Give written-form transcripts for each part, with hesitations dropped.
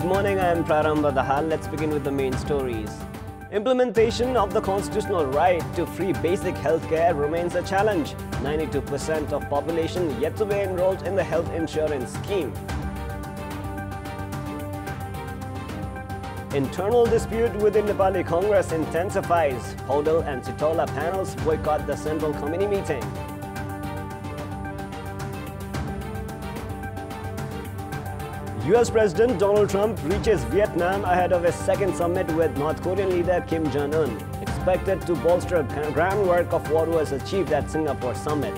morning, I am Prarambha Dahal. Let's begin with the main stories. Implementation of the constitutional right to free basic health care remains a challenge. 92% of population yet to be enrolled in the health insurance scheme. Internal dispute within Nepali Congress intensifies. Podal and Sitola panels boycott the Central Committee meeting. US President Donald Trump reaches Vietnam ahead of his second summit with North Korean leader Kim Jong-un, expected to bolster groundwork of what was achieved at Singapore summit.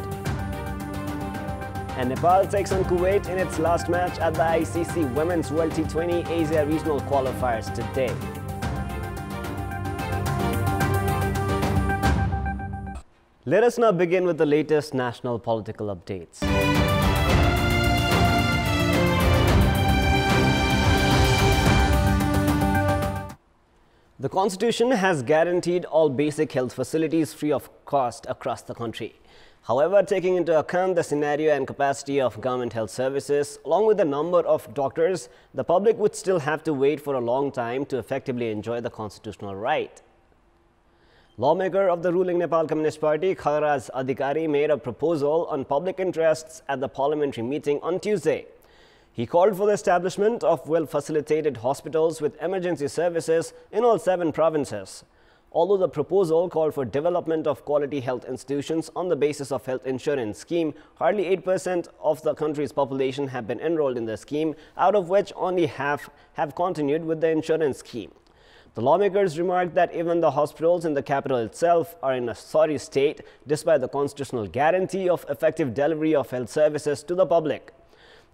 And Nepal takes on Kuwait in its last match at the ICC Women's World T20 Asia Regional Qualifiers today. Let us now begin with the latest national political updates. The Constitution has guaranteed all basic health facilities free of cost across the country. However, taking into account the scenario and capacity of government health services, along with the number of doctors, the public would still have to wait for a long time to effectively enjoy the constitutional right. Lawmaker of the ruling Nepal Communist Party, Khagraj Adhikari, made a proposal on public interests at the parliamentary meeting on Tuesday. He called for the establishment of well-facilitated hospitals with emergency services in all 7 provinces. Although the proposal called for development of quality health institutions on the basis of health insurance scheme, hardly 8% of the country's population have been enrolled in the scheme, out of which only half have continued with the insurance scheme. The lawmakers remarked that even the hospitals in the capital itself are in a sorry state, despite the constitutional guarantee of effective delivery of health services to the public.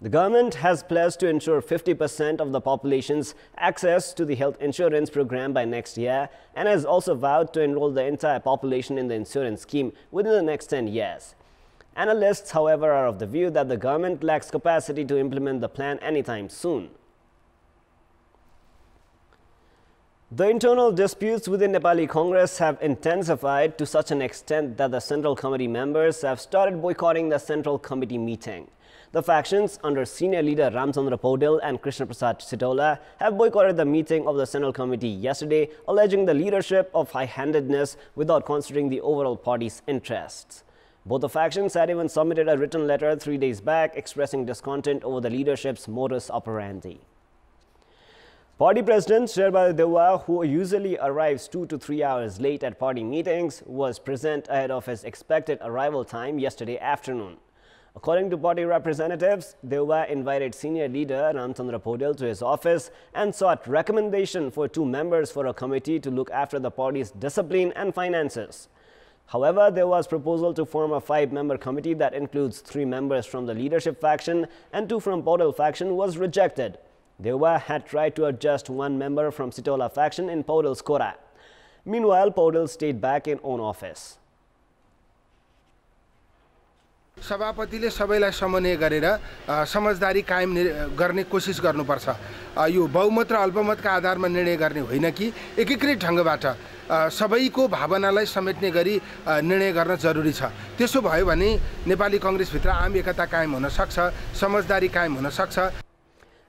The government has pledged to ensure 50% of the population's access to the health insurance program by next year and has also vowed to enroll the entire population in the insurance scheme within the next 10 years. Analysts, however, are of the view that the government lacks capacity to implement the plan anytime soon. The internal disputes within Nepali Congress have intensified to such an extent that the Central Committee members have started boycotting the Central Committee meeting. The factions under senior leader Ramchandra Podal and Krishna Prasad Sitola have boycotted the meeting of the Central Committee yesterday, alleging the leadership of high-handedness without considering the overall party's interests. Both the factions had even submitted a written letter 3 days back expressing discontent over the leadership's modus operandi. Party President Sherbal Dewa, who usually arrives 2 to 3 hours late at party meetings, was present ahead of his expected arrival time yesterday afternoon. According to party representatives, Dewa invited senior leader Ramchandra Podal to his office and sought recommendation for 2 members for a committee to look after the party's discipline and finances. However, Dewa's proposal to form a 5-member committee that includes 3 members from the leadership faction and 2 from Podal faction was rejected. Dewa had tried to adjust 1 member from Sitola faction in Podal's quota. Meanwhile, Podal stayed back in own office. सभापतिले सबैलाई समन्वय गरेर समझदारी कायम गर्ने कोसिस गर्नुपर्छ। यो बहुमत र अल्पमतका आधारमा निर्णय गर्ने होइन कि एकीकृत ढंगबाट सबैको भावनालाई समेट्ने गरी निर्णय गर्न जरुरी छ। त्यसो भयो भने नेपाली कांग्रेस भित्र आम एकता कायम हुन सक्छ, समझदारी कायम हुन सक्छ।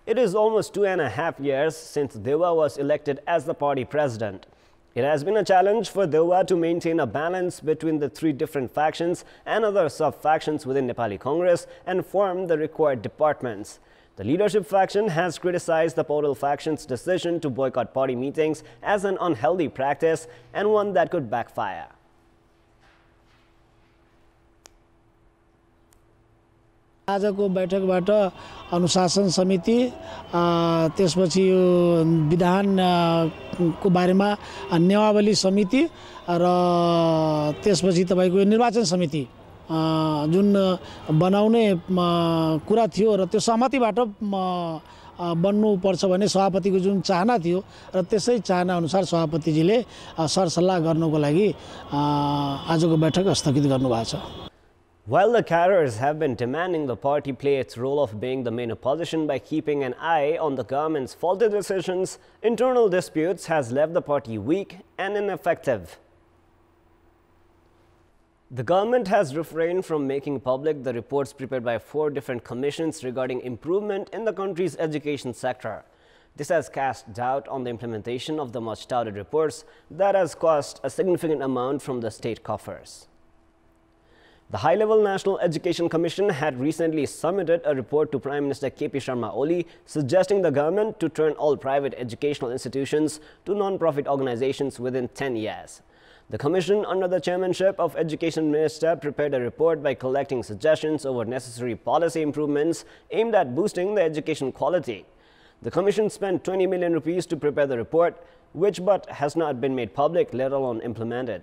It is almost 2.5 years since Dewa was elected as the party president. It has been a challenge for Dewa to maintain a balance between the 3 different factions and other sub-factions within Nepali Congress and form the required departments. The leadership faction has criticized the Podal faction's decision to boycott party meetings as an unhealthy practice and one that could backfire. आजको बैठकबाट अनुशासन समिति त्यसपछि यो विधान को बारेमा नियमावली समिति र त्यसपछि तपाईको निर्वाचन समिति जुन बनाउने कुरा थियो र त्यो सहमतिबाट बन्नु पर्छ भने सभापतिको जुन चाहना थियो र त्यसै चाहना अनुसार सभापतिजीले सरसल्लाह गर्नको लागि आजको बैठक स्थगित गर्नुभएको छ। While the cadres have been demanding the party play its role of being the main opposition by keeping an eye on the government's faulty decisions, internal disputes has left the party weak and ineffective. The government has refrained from making public the reports prepared by 4 different commissions regarding improvement in the country's education sector. This has cast doubt on the implementation of the much-touted reports that has cost a significant amount from the state coffers. The High-Level National Education Commission had recently submitted a report to Prime Minister KP Sharma Oli suggesting the government to turn all private educational institutions to non-profit organizations within 10 years. The commission, under the chairmanship of Education Minister, prepared a report by collecting suggestions over necessary policy improvements aimed at boosting the education quality. The commission spent 20 million rupees to prepare the report, which but has not been made public, let alone implemented.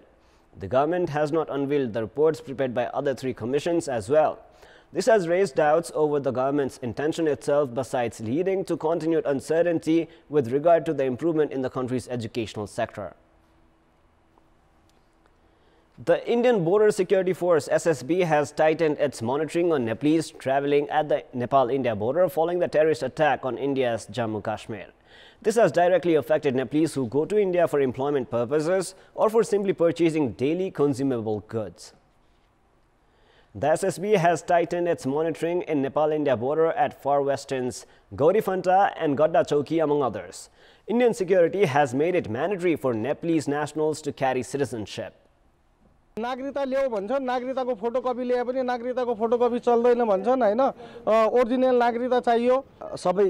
The government has not unveiled the reports prepared by other 3 commissions as well. This has raised doubts over the government's intention itself, besides leading to continued uncertainty with regard to the improvement in the country's educational sector. The Indian Border Security Force SSB has tightened its monitoring on Nepalese traveling at the Nepal-India border following the terrorist attack on India's Jammu Kashmir. This has directly affected Nepalese who go to India for employment purposes or for simply purchasing daily consumable goods. The SSB has tightened its monitoring in Nepal-India border at far western's Gaurifanta and Gadda Chowki, among others. Indian security has made it mandatory for Nepalese nationals to carry citizenship. नागरिकता ल्याऊ भन्छन् नागरिकताको photocopy ल्याए पनि नागरिकताको photocopy चल्दैन भन्छन् हैन original नागरिकता चाहियो सबै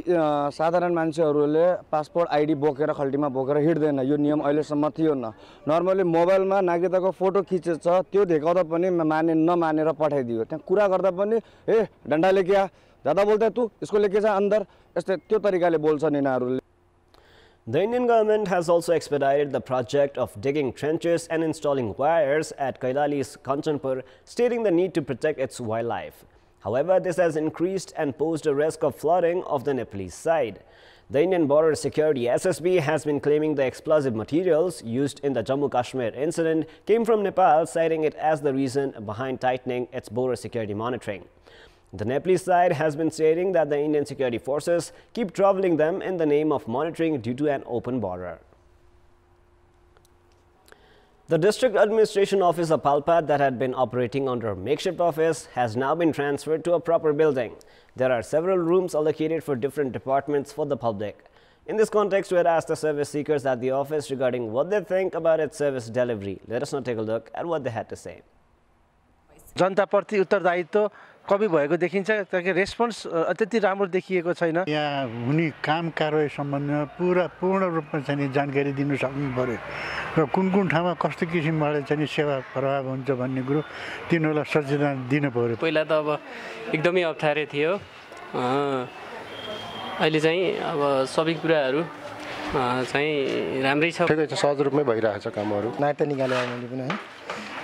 साधारण मान्छेहरूले पासपोर्ट आईडी बोकेर खल्टीमा बोकेर हिड्दैन यो नियम अहिलेसम्म थियो न नर्मली मोबाइलमा नागरिकताको फोटो खिचेछ त्यो देखाउँदा पनि नमानेर पठाइदियो त्यहाँ कुरा गर्दा पनि ए डन्डा लेके आ ज्यादा बोल्दै तू इसको लेके जा अंदर यस्तै त्यो तरिकाले बोल्छन् यिनीहरूले. The Indian government has also expedited the project of digging trenches and installing wires at Kailali's Kantipur, stating the need to protect its wildlife. However, this has increased and posed a risk of flooding of the Nepalese side. The Indian Border Security SSB has been claiming the explosive materials used in the Jammu Kashmir incident came from Nepal, citing it as the reason behind tightening its border security monitoring. The Nepalese side has been stating that the Indian security forces keep troubling them in the name of monitoring due to an open border. The district administration office of Palpat that had been operating under a makeshift office has now been transferred to a proper building. There are several rooms allocated for different departments for the public. In this context, we had asked the service seekers at the office regarding what they think about its service delivery. Let us now take a look at what they had to say. जनता प्रति उत्तरदायित्व कमी भएको देखिन्छ ताकि response अत्यन्तै राम्रो देखिएको छैन. यहाँ हुने काम कारबाही सम्बन्धमा पूर्ण रूपमा चाहिँ जानकारी दिन सक्नु पर्यो र कुन ठाउँमा कस्तो किसिमबाट चाहिँ सेवा प्रभाव हुन्छ भन्ने कुरो तिनीहरूलाई सचेतना दिन पर्यो. पहिला त अब एकदमै अप्ठ्यारो थियो अहिले चाहिँ अब सबै कुराहरू चाहिँ राम्रै छ. सहज रूपमै भइरहेछ कामहरू. नायता निकाले आउने पनि है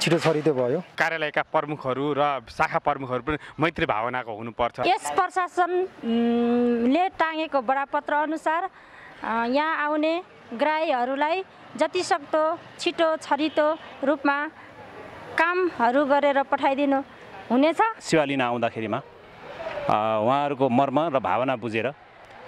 छिटो छरितो भयो. कार्यालयका प्रमुखहरू र शाखा प्रमुखहरू पनि मैत्री भावनाको हुनुपर्छ. यस प्रशासनले टाँगेको बडापत्र अनुसार यहाँ आउने ग्राहीहरूलाई जति सक्दो छिटो छरितो रूपमा कामहरू गरेर पठाइदिनु हुनेछ. सेवा लिन आउँदाखेरिमा उहाँहरूको मर्म र भावना बुझेर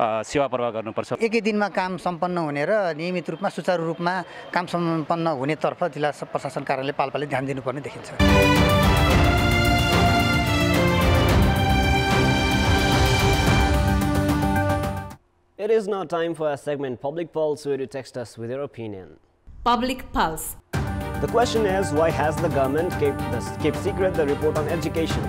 सेवा प्रवाह गर्नुपर्छ. एकै दिनमा काम सम्पन्न हुने र नियमित रूपमा सुचारू रूपमा काम सम्पन्न हुनेतर्फ जिल्ला प्रशासन कार्यालय पाल्पाले ध्यान दिनुपर्ने देखिन्छ. It is now time for our segment Public Pulse, where you text us with your opinion. Public Pulse. The question is, why has the government kept secret the report on education?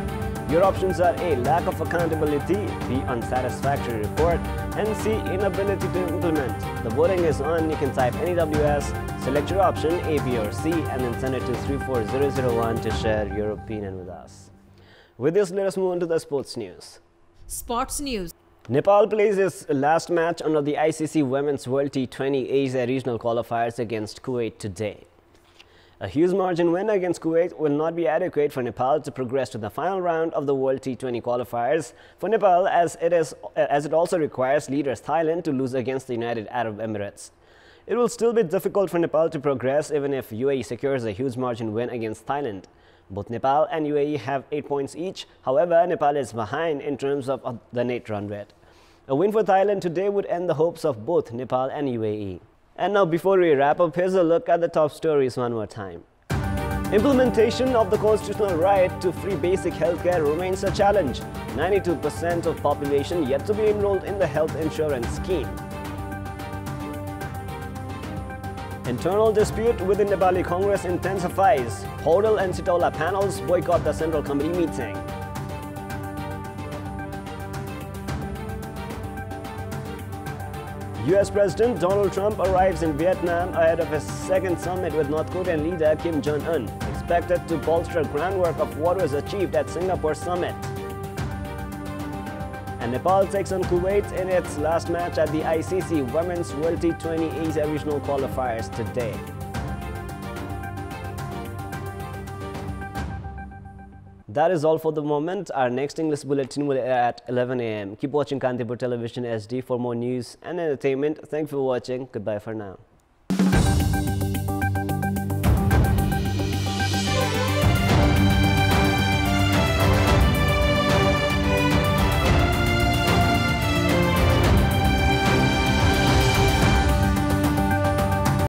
Your options are A, lack of accountability, B, unsatisfactory report, and C, inability to implement. The voting is on. You can type NEWS, select your option A, B, or C, and then send it to 34001 to share your opinion with us. With this, let us move on to the sports news. Sports news. Nepal plays its last match under the ICC Women's World T20 Asia Regional Qualifiers against Kuwait today. A huge margin win against Kuwait will not be adequate for Nepal to progress to the final round of the World T20 qualifiers for Nepal, as it also requires leaders Thailand to lose against the United Arab Emirates. It will still be difficult for Nepal to progress even if UAE secures a huge margin win against Thailand. Both Nepal and UAE have 8 points each. However, Nepal is behind in terms of the net run rate. A win for Thailand today would end the hopes of both Nepal and UAE. And now, before we wrap up, here's a look at the top stories one more time. Implementation of the constitutional right to free basic healthcare remains a challenge. 92% of population yet to be enrolled in the health insurance scheme. Internal dispute within Nepali Congress intensifies. Hodel and Sitola panels boycott the Central Committee meeting. US President Donald Trump arrives in Vietnam ahead of his second summit with North Korean leader Kim Jong-un, expected to bolster groundwork of what was achieved at Singapore summit. And Nepal takes on Kuwait in its last match at the ICC Women's World T20 Asia Regional Qualifiers today. That is all for the moment. Our next English bulletin will air at 11 a.m. Keep watching Kantipur Television SD for more news and entertainment. Thanks for watching. Goodbye for now.